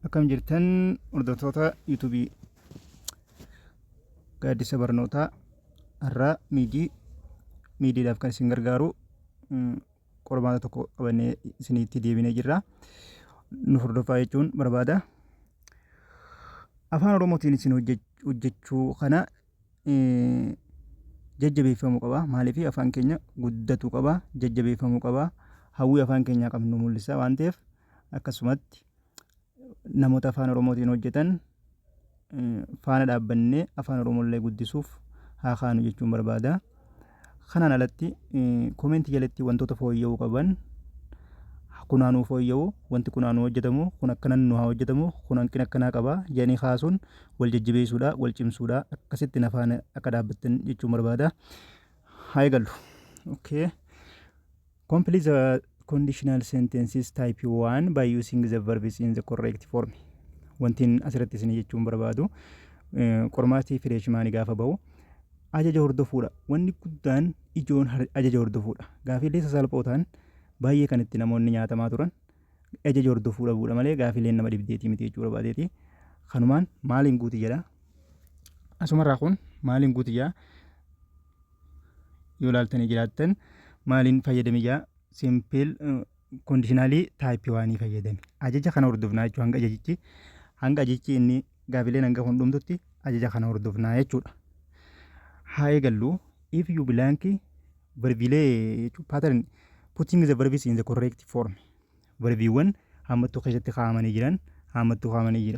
Akkam jirtan hordoftoota YouTube Gaaddisa Barnootaa har'a miidiidhaaf kan isin gargaaru qormaata tokko qabannee isinitti deebinee jirra. Nu hordofaa jechuun barbaada. Afaan Oromootiin isin hojjechuu kana jajjabeeffamuu qaba. Maaliif afaan keenya guddatu qaba, jajjabeeffamuu qaba. Hawwii afaan keenyaa qabnu mul'isa waan ta'eef akkasumatti namoota afaan Oromootiin hojjetan faana dhaabbannee afaan Oromollee guddisuuf haa kaanu jechuun barbaada. Kanaan alatti koomentii jalatti wantoota fooyya'uu qaban kunaanuu fooyya'u, wanti kunaanuu hojjetamu, kun akkanan nu haa hojjetamu, kun hanqina akkanaa qaba jedhanii kaasuun wal jajjabeessuudha, wal cimsuudha. Akkasitti afaan akka dhaabbattan jechuun barbaada. Haa eegallu. Okay. Complete the conditional sentences type 1 by using the verbs in the correct form. Wantiin asirratti isin jechuun barbaadu qormaatii fireeshmaanii gaafa ba'u ajaja hordofuudha. Wanni guddaan ijoon ajaja hordofuudha. Gaafiilee sasalphoo ta'an baay'ee kan itti namoonni nyaatamaa turan ajaja hordofuudha buudha malee gaafiileen nama dhibdeetii miti jechuu barbaadeeti. Kanumaan maaliin guuti jedha. Asumarraa kun maaliin guuti jedha. Yoo ilaaltanii jiraattan maaliin fayyadame jedha. Simple conditionally type 1 fayyadame. Ajaja kana hordofnaa jechuun hanga ajajichi inni gaafileen hanga hundumtutti ajaja kana hordofnaa jechuudha. Haa eegallu. If you blank verbilee pattern putting the verbs in the correct form. Verbiiwwan hammattuu keessatti kaa'amanii jiran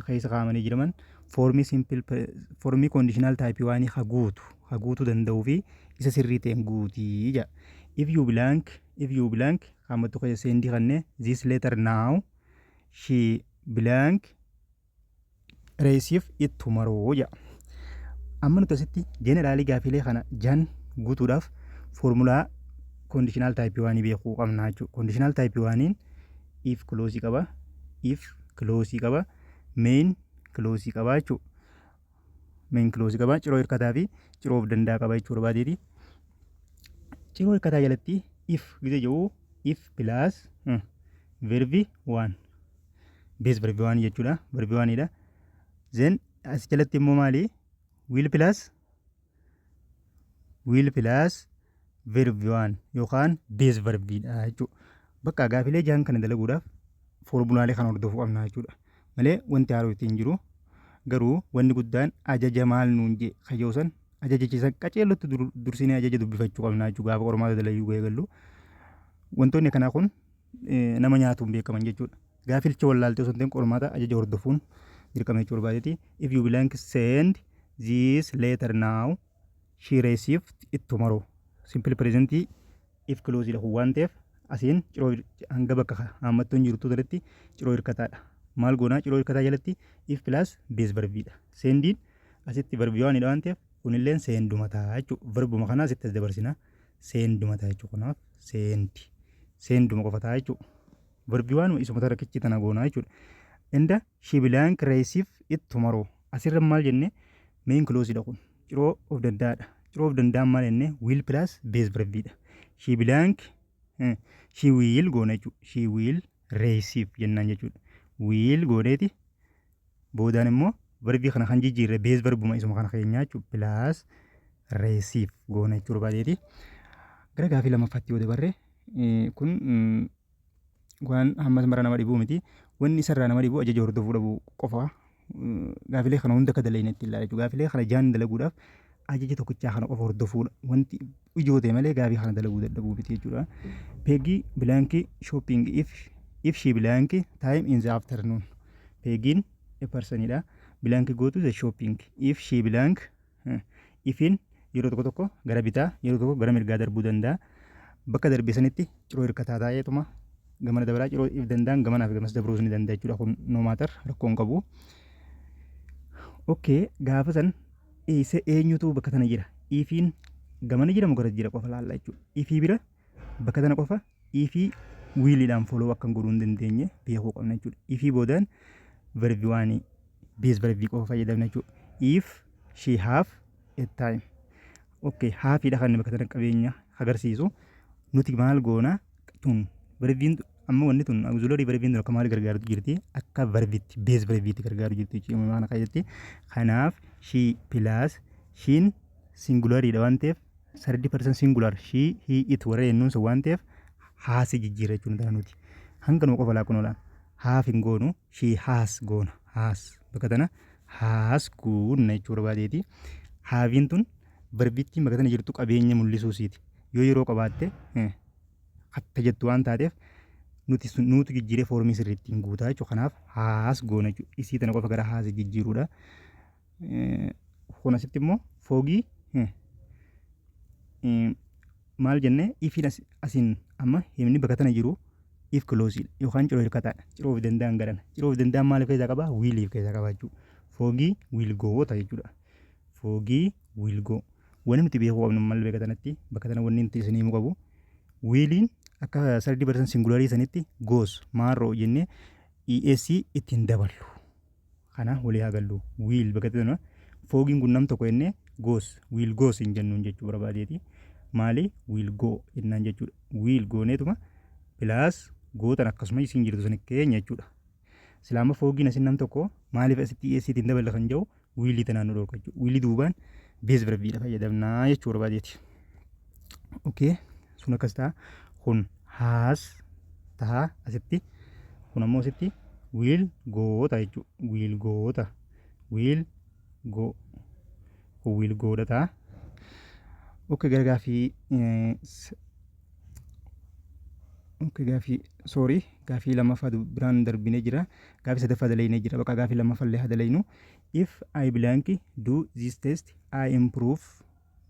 keessa kaa'amanii jiraman formii conditional type 1 haguutuu danda'uu fi isa sirrii ta'een guutii jedha. If you blank hammattuu keessa seendi kannee this letter now she blank receive it tomorrow jedha. Amma nuti asitti generaalii gaafilee kana jan guutuudhaaf foormulaa conditional type 1 beekuu qabna jechuudha. Conditional type 1 if clause qaba, main clause qaba jechuudha. Main clause qaba, ciroo hirkataa fi ciroo of danda'a qaba jechuudha baadeeti. Ciroo hirkataa jalatti if gise jedhu if plus verbi 1 base verbi 1 jechuudha. Verbi 1 dha. Then as jalatti immoo maali? Will plus verbi 1 yookaan base verbi dha jechuudha. Bakka gaafilee jahan kana dalaguudhaaf foormulaalee kana hordofuu qabna jechuudha. Malee wanti haaroo ittiin jiru garuu wanni guddaan ajaja maal nuun jee kayyoosan ajajichiisan qaceellotti dursinee ajaja dubbifachuu qabna jechuudha. Gaafa qormaata dalayyuu eegallu wantoonni kanaa kun nama nyaatuun beekaman jechuudha. Gaafilcha wallaaltee osoo hin ta'in qormaata ajaja hordofuun dirqama jechuu barbaadeeti. If you blank send this letter now she received it tomorrow. Simple present if clause dha waan ta'eef asiin ciroo hanga bakka hammattuun jirtu irratti ciroo hirkataadha. Maal goonaa ciroo hirkataa jalatti if plus base verbi dha. Sendiin asitti verbi waan dha waan ta'eef kunilleen seenduma ta'a jechuudha. Verbuma kanaa asitti as dabarsina seenduma ta'a jechuudha. Kanaaf seenduma qofa ta'a jechuudha. Verbi waan isuma tarkichi tana goonaa jechuudha. Inda she blank receive it tomorrow. Asirra maal jenne main clause dha kun ciroo of danda'aadha. Ciroo of danda'an maal jenne will plus base verbi dha. She blank she will goona jechuudha. She will receive jennaan jechuudha. Will gooneeti boodaan immoo verbii kana kan jijjiirre base verbuma isuma kana keenyaa jechuudha. Plus receive goona jechuudha baadeeti. Gara gaafii lammaffaatti yoo dabarre kun waan hammas mara nama dhibuu miti. Wanni isarraa nama dhibuu ajaja hordofuu dhabuu qofa. Gaafilee kana hunda akka dalayne itti ilaala jechuudha. Gaafilee kana jaan dalaguudhaaf ajaja tokkichaa kana qofa hordofuudha. Wanti ijoo ta'e malee gaafii kana dalaguu dadhabuu miti jechuudha. Peggy blank shopping if she blank time in the afternoon. Peggy'n a person dha. Blank go to the shopping. If she blank ifin yeroo tokko gara bitaa yeroo tokko gara mirgaa darbuu danda'a. Bakka darbee sanitti ciroo hirkataa taa'eetuma gamana dabaraa ciroo if danda'an gamanaaf gamas dabruus ni danda'a jechuudha. Kun no matter rakkoon qabu. Okay, gaafa san eenyutu bakka tana jira? Ifiin gamana jira moo gara jira qofa laalla jechuudha. Ifii bira bakka tana qofa ifii wiiliidhaan follow akka godhuu hin dandeenye beekuu qabna jechuudha. Ifii boodaan verbi 1 base verbi qofa fayyadamna jechuudha. If she have a time. Okay, haafiidha kan bakka tana qabeenya agarsiisu. Nuti maal goona tun verbiin amma wanni tun auxiliary verbiin akka maal gargaaru jirti akka verbitti base verbiitti gargaaru jirti maana kaayatti kanaaf she plus shin singularidha waan ta'eef 30% singular she he it warra jennuun sun waan ta'eef haasi jijjiirra jechuun ta'a nuti hanga nuu qofa laaqunoola haaf hin goonu she has goona haas bakka tana haas guunna jechuu barbaadeeti haaviin tun verbitti bakka tana jirtu qabeenya mul'isuusiiti yoo yeroo qabaatte hatta jettu waan taateef nuti jijjiiree foormii sirriitti hin guutaa jechuudha. Kanaaf haas goona jechuudha. Isii tana qofa gara haas jijjiiruudha. Kun asitti immoo foogii maal jennee ifiin asiin amma himni bakka tana jiru if close yookaan ciroo hirkataadha. Ciroo of danda'an garan. Ciroo of danda'an maaliif keessaa qabaa? Wiiliif keessaa qabaa jechuudha. Foogii wiil goota jechuudha. Foogii wiil goo. Wanni nuti beekuu qabnu maal beeka tanatti bakka tana wanni nuti isinii himu qabu. Wiiliin akka 30% singularii sanitti goos maarroo jennee ES ittiin daballu. Kana walii haa gallu. Wiil bakka tana foogiin kun nam tokko jennee goos wiil goos hin jennuun jechuu barbaadeeti. Maali wiil goo jennaan jechuudha. Wiil gooneetuma pilaas gootan akkasuma isin jirtu san keenya jechuudha. Silaama foogiin asin nam tokko maaliif asitti ES ittiin daballa kan jedhu wiilii tanaan nu dhorka jechuudha. Wiilii duubaan bees verbiidha fayyadamnaa jechuu barbaadeeti. Okay. Sun akkas ta'a kun haas ta'a asitti kun ammoo asitti wiil goota jechuudha wiil goota wiil goo kun wiil goota ta'a. Okay gaafii lammaffaa biraan darbinee jira gaafii sadaffaa dalaynee jira bakka gaafii lammaffaa illee dalaynu if I blank do this test I improve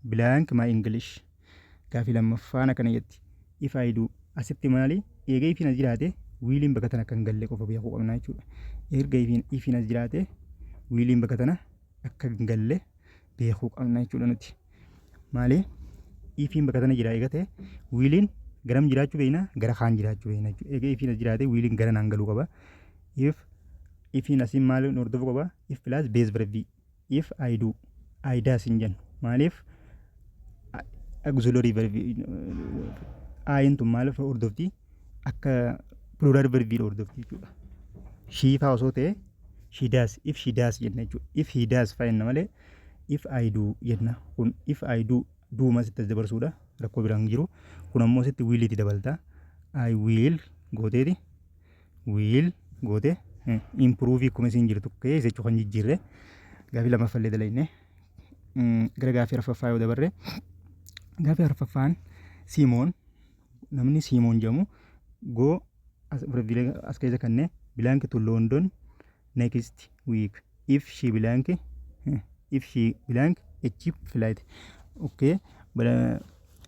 blank my English. Gaafii lammaffaan akkana jetti if I do asitti maali eega ifiin as jiraate wiiliin bakka tana kan galle qofa beekuu qabna jechuudha. Erga ifiin as jiraate wiiliin bakka tana akka galle beekuu qabna jechuudha nuti. Maali ifiin bakka tana jira eega ta'e wiiliin garam jiraachuu beekna gara kaan jiraachuu beekna jechuudha. Eega ifiin as jiraate wiiliin gara naan galuu qaba. Ifiin asiin maali hordofuu qaba if plus base verb if I do I does hin jennu maaliif auxiliary verb ayin tun maaliif hordofti akka plural verb hordofti jechuudha. She faa osoo ta'e she does if she does jenna jechuudha. If he does faa jenna malee if I do jenna kun if I do masitti as dabarsuudha rakkoo biraan jiru kun ammoo asitti wiilitti dabalta I will gooteeti will goote improve akkuma isin jirtu keessa jechuudha kan jijjiirre gaafii lammaffallee dalayne gara gaafii arfaffaa yoo dabarre gaafii arfaffaan Simoon namni Simoon jedhamu go as keessa kanneen blank to London next week if she blank a cheap flight. Okay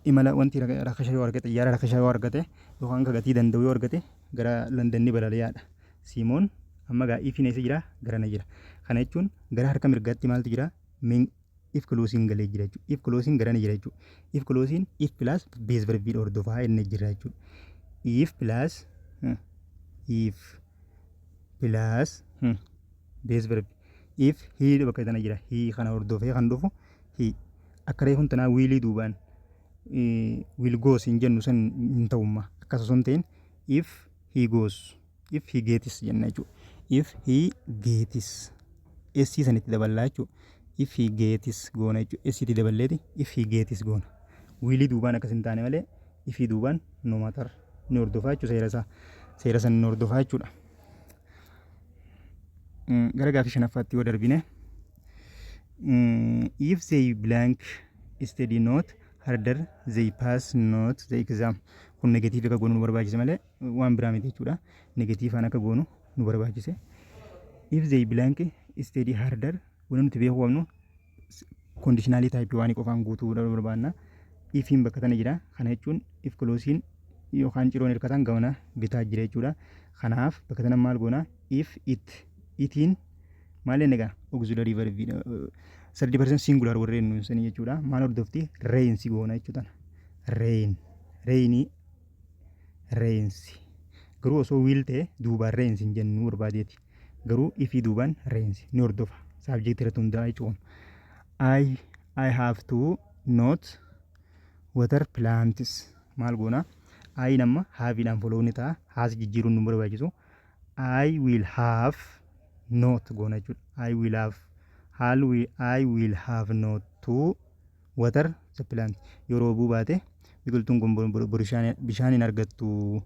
imala wanti rakasha yoo argate xiyyaara rakasha yoo argate yookaan gatii danda'u yoo argate gara London ni balali'aadha. Simoon amma gaa ifiin eessa jira gara na jira kana jechuun gara harka mirgaatti maaltu jira if closing galee jira jechuudha. If closing gara na jira jechuudha. If closing if plus base verb hordofaa inni jira jechuudha. If plus base verb if he bakka tana jira he kana hordofee kan dhufu he akka reefun tanaa wiilii duubaan will goes hin jennu san hin ta'umma akkasa sun ta'in if he goes if he gets jenna jechuudha. If he gets SC sanitti daballaa jechuudha. If he gets goona jechuudha. SC itti daballeeti if he gets goona. Wiilii duubaan akkas hin taane malee if he duubaan no matter ni hordofaa jechuudha seera san ni hordofaa jechuudha. Gara gaafii shanaffaatti yoo darbine if they blank study not harder they pass not the exam kun negatiif akka goonu nu barbaachise malee waan biraa miti jechuudha. Negatiifaan akka goonu nu barbaachise. If they blank study harder wanti nuti beekuu qabnu conditionalii taayipii waan qofaan guutuu barbaanna. Ifiin bakka tana jira kana jechuun if closing yookaan ciroon hirkatan gamana bitaa jira jechuudha. Kanaaf bakka tana maal goona if itiin maal inni egaa auxiliary verb 30% singular warreen nuun sanii jechuudha. Maal hordofti reensi goona jechuudha. Reensi garuu osoo wiil ta'e duubaan reensi hin jennu barbaadeeti. Garuu ifii duubaan reensi ni hordofa. Subject irratti hundaa'e jechuudha. I have to note water plants maal goona I nama haaviidhaan follow ni ta'a. Haas jijjiiruun nu barbaachisu. I will have not goona jechuudha. I will have not to water the plant. Yeroo roobuu baate biqiltuun kun bishaan hin argattu.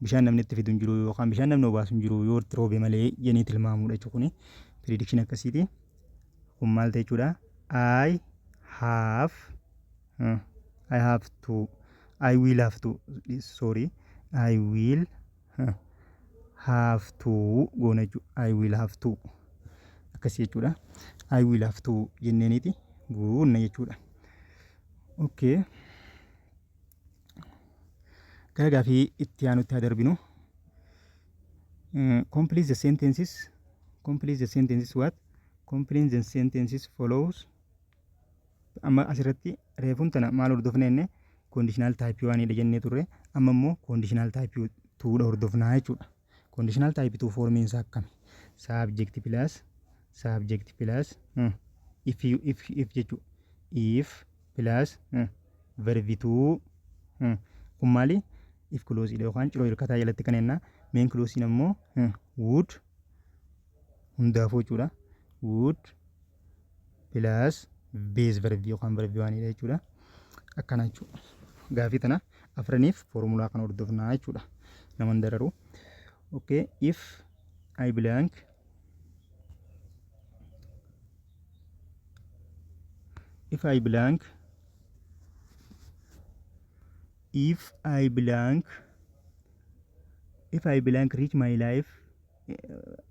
Bishaan namni itti fidu hin jiru yookaan bishaan namni obaasu hin jiru yoo itti roobe malee jennee tilmaamudha jechuudha kuni. Prediction akkasiiti. Kun maal ta'e jechuudha? I have to. I will have to. Sorry. I will have to goona jechuudha. I will have to. Akkasii jechuudha. I will have to jenneeniiti guunna jechuudha. Okay. Gara gaafii itti aanutti haa darbinu. Complete the sentences. Complete the sentences what? Complete the sentences follows. Amma asirratti reefuun tana maal hordofna jenne conditional type 1 dha jennee turre. Amma immoo conditional type 2 dha hordofnaa jechuudha. Conditional type 2 formiin isaa akkami? Subject plus if jechuudha. If plus verb 2 kun maali? If clause dha yookaan ciroo hirkataa jalatti kan jennaa. Main clause immoo would hundaafuu jechuudha. Would plus base verb yookaan verb 1 dha jechuudha. Akkana jechuudha. Gaafii tana afraniif formulaa kan hordofnaa jechuudha. Naman dararu. Okay, if I blank reach my life,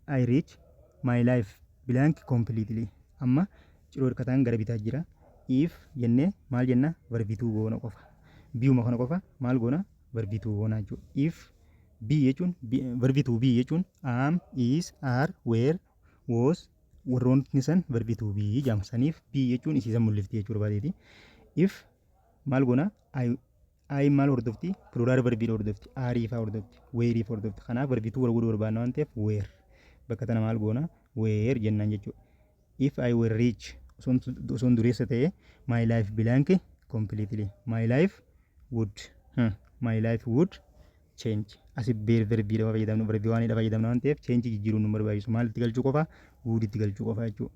I reach my life blank completely. Amma ciroo hirkataan gara bitaa jira. If jennee maal jenna? Verb 2 goona qofa. Biyuma kana qofa maal goona? Verb 2 goona jechuudha. If B jechuun verb 2 B jechuun am, is, are, were, was warroonni san verb 2 B jedhamsaniif B jechuun isiisan mul'ifti jechuudha baay'eeti. If maal goona? I maal hordofti? Plural verb hordofti. Are faa hordofti. Were faa hordofti. Kanaaf verb 2 warguu barbaadna waan ta'eef were. Bakka tana maal goona? Were jennaan jechuudha. If I were rich osoon dureessa ta'e my life blank completely. My life would change. Asi verbii dha fayyadamnu verbii waan dha fayyadamnu waan ta'eef change jijjiiruun nu barbaachisu. Maal itti galchuu qofa? Would itti galchuu qofa jechuudha.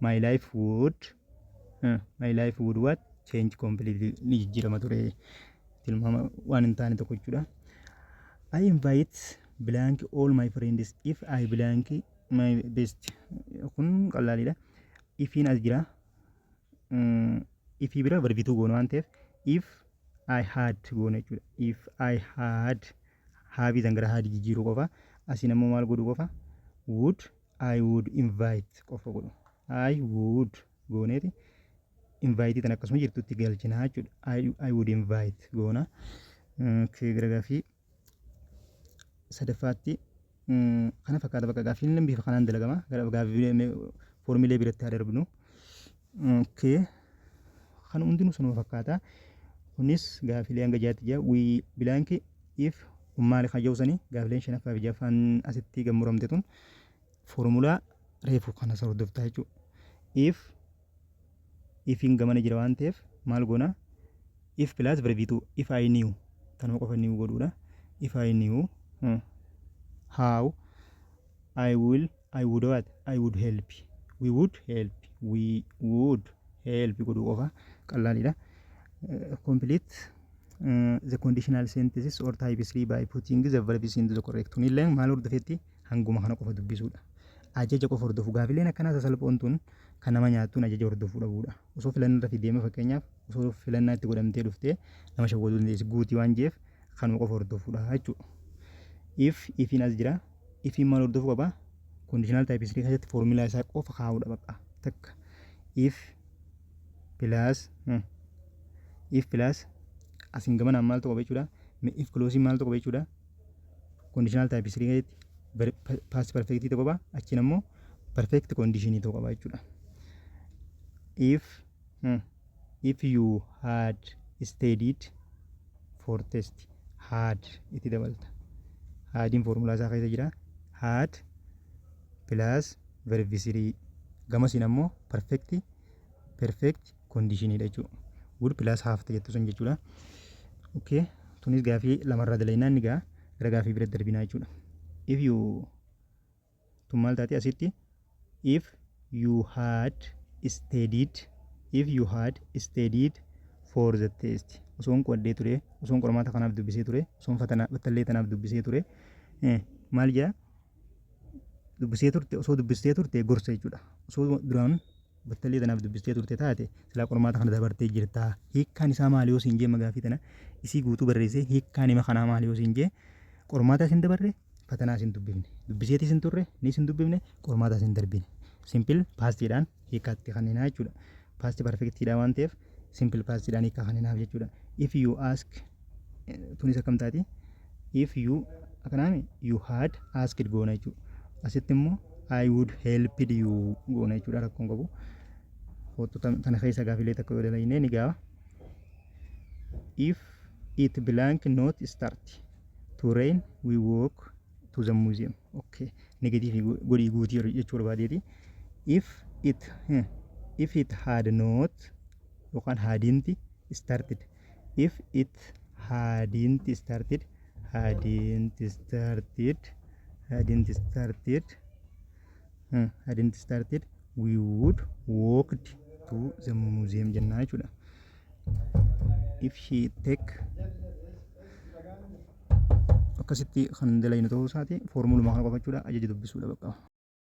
My life would what? Change completely ni jijjiirama ture. Tilmaama waan hin taane tokko jechuudha. I invite blank all my friends if I blank my best. Kun qalaalidha. Ifiin as jira. Ifii bira verbii 2 goona waan ta'eef if I had goona jechuudha. If I had haabii san gara haadii jijjiiruu qofa. Asiin ammoo maal godhu qofa? I would invite qofa godhu. I would gooneeti. Invite tan akkasuma jirtutti galchinaa jechuudha. I would invite goona. Gara gaafii sadaffaatti kana fakkaata bakka gaafiin bifa kanaan dalagama. Gara gaafii formilee biratti haa darbinu. Kan hundinuu sanuma fakkaata. Kunis gaafilee hanga jaatti jira. We blank if maali kan jawsanii gaafileen shanaffaa fi jaffaan asitti gammuramte tun formulaa reefu kana hordoftaa jechuudha. Ifin gamana jira waan ta'eef maal goona? If plus verb 2 if I knew tanuma qofa new godhuudha. If I knew how I would what? I would help. We would help godhuu qofa qalaalidha. Complete the conditional sentences or types 3 by putting the verbs into the correct one. Illee maal hordofetti hanguma kana qofa dubbisuudha. Ajaja qofa hordofu gaafileen akkanaa sasalphoon tun kan nama nyaattuun ajaja hordofuu dhabuudha. Osoo filannaa irratti deeme fakkeenyaaf osoo filannaa itti godhamtee dhuftee nama shawwatu dandeessi guutii waan jeef kanuma qofa hordofuudha jechuudha. Ifin as jira. Ifin maal hordofuu qaba? Conditional types 3 keessatti formulaa isaa qofa kaa'uudha bakka takka. If plus asin gamanaan maal tokko jechuudha. If clause maal tokko jechuudha. Conditional types 3 keessatti past perfect tokko qaba. Achiin ammoo perfect condition tokko qaba jechuudha. If you had studied for test had itti dabalta. Hadin formulaa isaa keessa jira. Had plus verb 3 gamasiin ammoo perfect condition dha jechuudha. Would plus have jettu sun jechuudha. Okay, tunis gaafii lamarraa dalaynaan ni gaa gara gaafii bira darbinaa jechuudha. If you tun maal taate asitti if you had studied for the test osoon qo'addee ture osoon qormaata kanaaf dubbisee ture osoon battallee tanaaf dubbisee ture maal jaa dubbisee turte osoo dubbistee turte gorsa jechuudha. Osoo duraan battallee tanaaf dubbistee turte taate silaa qormaata kana dabartee jirta. Hiikkaan isaa maali yoo siin jee magaafii tana isii guutuu barreessee hiikkaan hima kanaa maali yoo siin jee qormaata isin dabarre fatanaa isin dubbifne dubbiseeti isin turre ni isin dubbifne qormaata isin darbine simple paastiidhaan hiikkaatti kanneenaa jechuudha. Paasti perfektiidhaa waan ta'eef simple paastiidhaan hiikkaa kanneenaaf jechuudha. If you ask tunis akkam taati if you akkanaami you had asked goona jechuudha. Asitti immoo I would helped you goona jechuudha rakkoon qabu. Tana keessa gaafilee takka yoo dalaynee ni gaafa. If it blank not start to rain we walk to the museum. Okay. Negative godhii guutii jechuudha baadeeti. If it had not yookaan hadn't started. If it hadn't started we would walked to the museum jennaa jechuudha. If she take akkasitti kan dalaynu ta'uu isaati foormuluma kana qofa jechuudha. Ajaja dubbisuudha bakka.